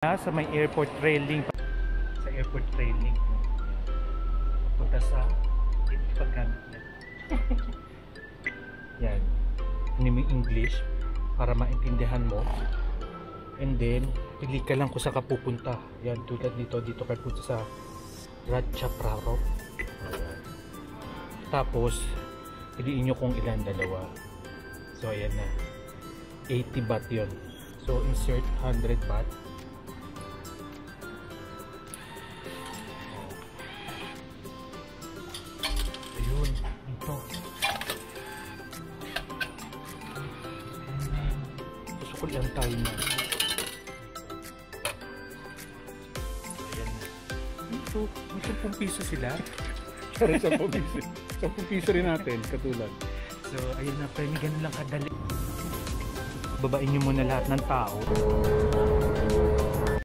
Sa may airport railing, sa airport railing punta sa paggamit na yan, hindi mo English para maintindihan mo, and then pili ka lang kung saan ka pupunta. Yan, tulad dito ka punta sa Ratchapraro. Tapos piliin nyo kung ilan, dalawa. So ayan na, 80 baht yun. So insert 100 baht. Ayun, dito. Susukol lang tayo na. Ayan. Dito, may 10 piso sila. Pero 10 piso. 10 piso rin natin, katulad. So, ayun na, ganun lang kadali. Babain nyo muna lahat ng tao.